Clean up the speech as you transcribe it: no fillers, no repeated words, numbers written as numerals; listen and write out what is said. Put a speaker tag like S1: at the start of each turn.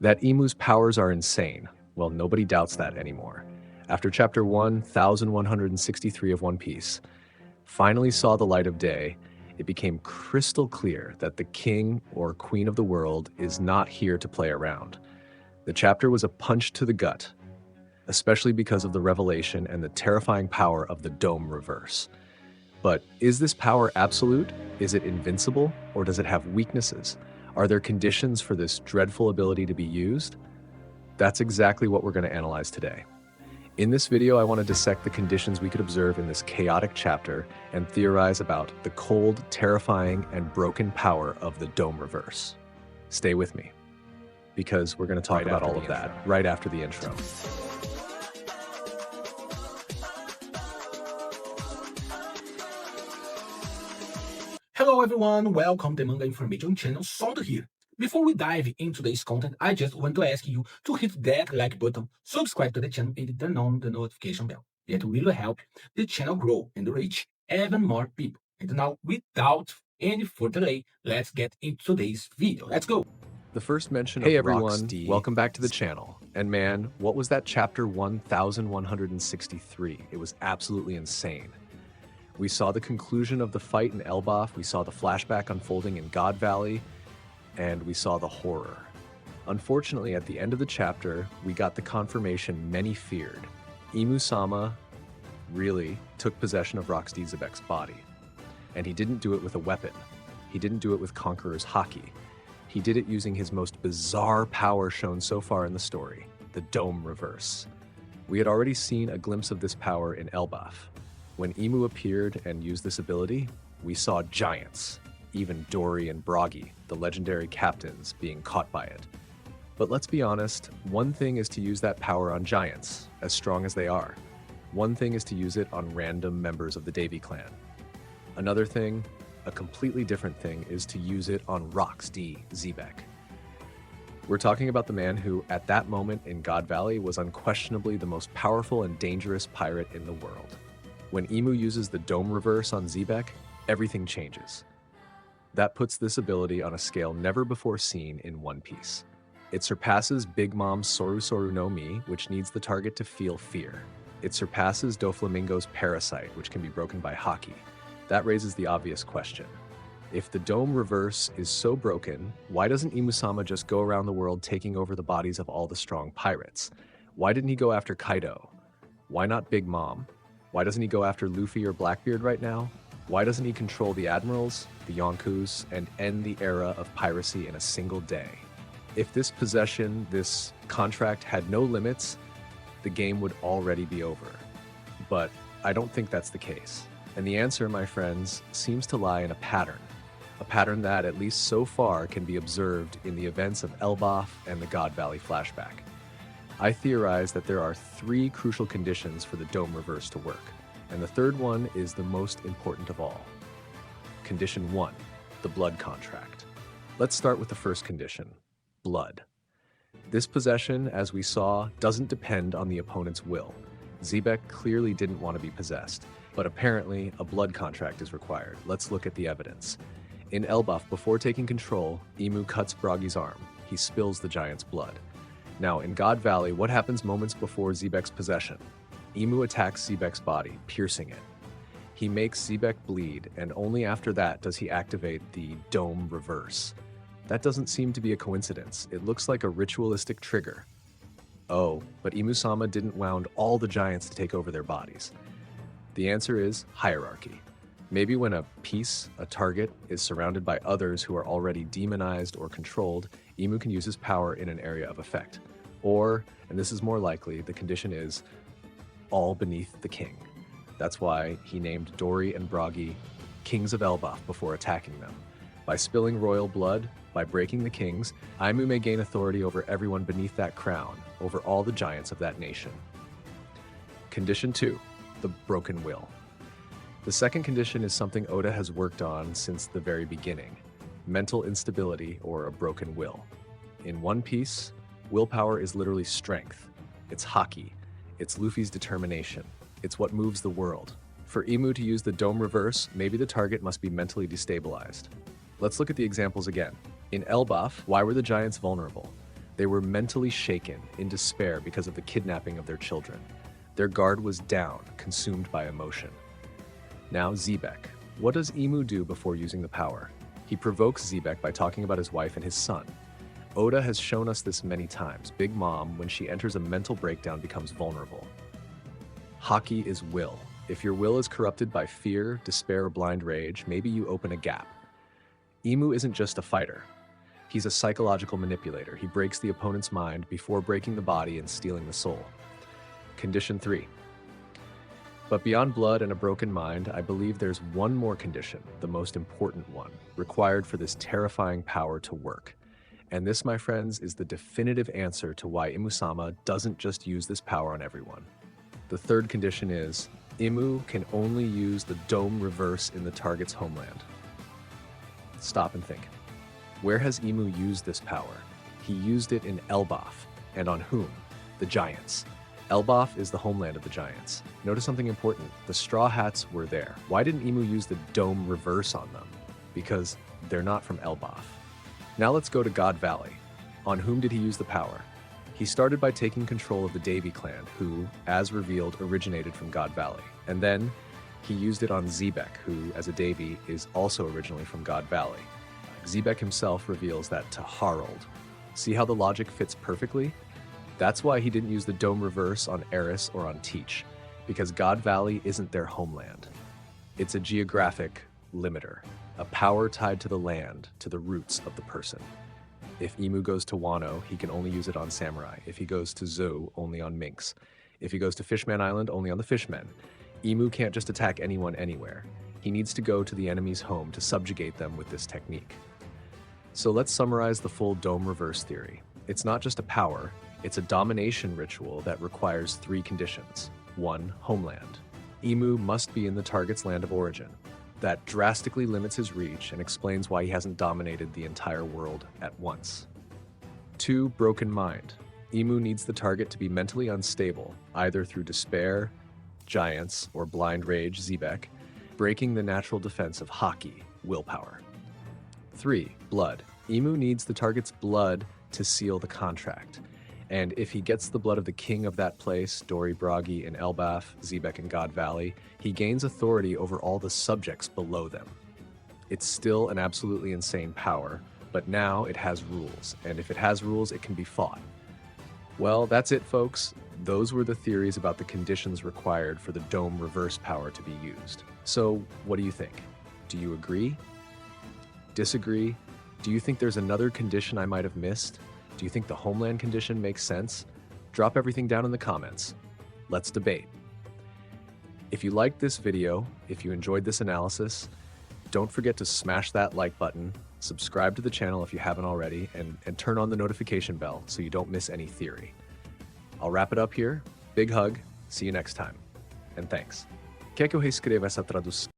S1: That Imu's powers are insane, well, nobody doubts that anymore. After Chapter 1163 of One Piece finally saw the light of day, it became crystal clear that the king or queen of the world is not here to play around. The chapter was a punch to the gut, especially because of the revelation and the terrifying power of the Dome Reverse. But is this power absolute? Is it invincible? Or does it have weaknesses? Are there conditions for this dreadful ability to be used? That's exactly what we're going to analyze today. In this video, I want to dissect the conditions we could observe in this chaotic chapter and theorize about the cold, terrifying, and broken power of the Dome Reverse. Stay with me, because we're going to talk about all of that right after the intro.
S2: Hello everyone, welcome to Manga Information Channel, Sound here. Before we dive into today's content, I just want to ask you to hit that like button, subscribe to the channel and turn on the notification bell. That will help the channel grow and reach even more people. And now, without any further delay, let's get into today's video. Let's go!
S1: The first mention of everyone, welcome back to the channel. And man, what was that chapter 1163? It was absolutely insane. We saw the conclusion of the fight in Elbaf, we saw the flashback unfolding in God Valley, and we saw the horror. Unfortunately, at the end of the chapter, we got the confirmation many feared. Imu-sama really took possession of Xebec's body. And he didn't do it with a weapon. He didn't do it with Conqueror's Haki. He did it using his most bizarre power shown so far in the story, the Dome Reverse. We had already seen a glimpse of this power in Elbaf. When Imu appeared and used this ability, we saw giants, even Dory and Broggy, the legendary captains, being caught by it. But let's be honest, one thing is to use that power on giants, as strong as they are. One thing is to use it on random members of the Davy clan. Another thing, a completely different thing, is to use it on Xebec. We're talking about the man who, at that moment in God Valley, was unquestionably the most powerful and dangerous pirate in the world. When Imu uses the Dome Reverse on Xebec, everything changes. That puts this ability on a scale never before seen in One Piece. It surpasses Big Mom's Soru no Mi, which needs the target to feel fear. It surpasses Doflamingo's Parasite, which can be broken by Haki. That raises the obvious question. If the Dome Reverse is so broken, why doesn't Imu-sama just go around the world taking over the bodies of all the strong pirates? Why didn't he go after Kaido? Why not Big Mom? Why doesn't he go after Luffy or Blackbeard right now? Why doesn't he control the admirals, the Yonkus, and end the era of piracy in a single day? If this possession, this contract had no limits, the game would already be over. But I don't think that's the case. And the answer, my friends, seems to lie in a pattern that, at least so far, can be observed in the events of Elbaf and the God Valley flashback. I theorize that there are three crucial conditions for the Dome Reverse to work, and the third one is the most important of all. Condition 1, the blood contract. Let's start with the first condition, blood. This possession, as we saw, doesn't depend on the opponent's will. Xebec clearly didn't want to be possessed, but apparently a blood contract is required. Let's look at the evidence. In Elbaf, before taking control, Imu cuts Broggy's arm. He spills the giant's blood. Now, in God Valley, what happens moments before Xebec's possession? Imu attacks Xebec's body, piercing it. He makes Xebec bleed, and only after that does he activate the Dome Reverse. That doesn't seem to be a coincidence. It looks like a ritualistic trigger. Oh, but Imu-sama didn't wound all the giants to take over their bodies. The answer is hierarchy. Maybe when a piece, a target, is surrounded by others who are already demonized or controlled, Imu can use his power in an area of effect. Or, and this is more likely, the condition is all beneath the king. That's why he named Dory and Broggy kings of Elbaf before attacking them. By spilling royal blood, by breaking the kings, Imu may gain authority over everyone beneath that crown, over all the giants of that nation. Condition 2, the broken will. The second condition is something Oda has worked on since the very beginning, mental instability or a broken will. In One Piece, willpower is literally strength. It's Haki. It's Luffy's determination. It's what moves the world. For Imu to use the Dome Reverse, maybe the target must be mentally destabilized. Let's look at the examples again. In Elbaf, why were the giants vulnerable? They were mentally shaken, in despair because of the kidnapping of their children. Their guard was down, consumed by emotion. Now Xebec. What does Imu do before using the power? He provokes Xebec by talking about his wife and his son. Oda has shown us this many times. Big Mom, when she enters a mental breakdown, becomes vulnerable. Haki is will. If your will is corrupted by fear, despair, or blind rage, maybe you open a gap. Imu isn't just a fighter. He's a psychological manipulator. He breaks the opponent's mind before breaking the body and stealing the soul. Condition 3. But beyond blood and a broken mind, I believe there's one more condition, the most important one, required for this terrifying power to work. And this, my friends, is the definitive answer to why Imu-sama doesn't just use this power on everyone. The third condition is, Imu can only use the dome reverse in the target's homeland. Stop and think. Where has Imu used this power? He used it in Elbaf. And on whom? The Giants. Elbaf is the homeland of the Giants. Notice something important. The Straw Hats were there. Why didn't Imu use the dome reverse on them? Because they're not from Elbaf. Now let's go to God Valley. On whom did he use the power? He started by taking control of the Davy clan, who, as revealed, originated from God Valley. And then he used it on Xebec, who, as a Davy, is also originally from God Valley. Xebec himself reveals that to Harald. See how the logic fits perfectly? That's why he didn't use the dome reverse on Eris or on Teach, because God Valley isn't their homeland. It's a geographic limiter, a power tied to the land, to the roots of the person. If Imu goes to Wano, he can only use it on Samurai. If he goes to Zou, only on Minks. If he goes to Fishman Island, only on the Fishmen. Imu can't just attack anyone anywhere. He needs to go to the enemy's home to subjugate them with this technique. So let's summarize the full dome reverse theory. It's not just a power, it's a domination ritual that requires 3 conditions. 1. Homeland. Imu must be in the target's land of origin. That drastically limits his reach and explains why he hasn't dominated the entire world at once. 2. Broken mind. Imu needs the target to be mentally unstable, either through despair, Giants, or blind rage, Xebec, breaking the natural defense of Haki, willpower. 3. Blood. Imu needs the target's blood to seal the contract. And if he gets the blood of the king of that place, Dori Bragi in Elbaf, Xebec in God Valley, he gains authority over all the subjects below them. It's still an absolutely insane power, but now it has rules, and if it has rules, it can be fought. Well, that's it, folks. Those were the theories about the conditions required for the dome reverse power to be used. So, what do you think? Do you agree? Disagree? Do you think there's another condition I might have missed? Do you think the homeland condition makes sense? Drop everything down in the comments. Let's debate. If you liked this video, if you enjoyed this analysis, don't forget to smash that like button, subscribe to the channel if you haven't already, and turn on the notification bell so you don't miss any theory. I'll wrap it up here. Big hug. See you next time. And thanks. Quer que eu reescreva essa tradução?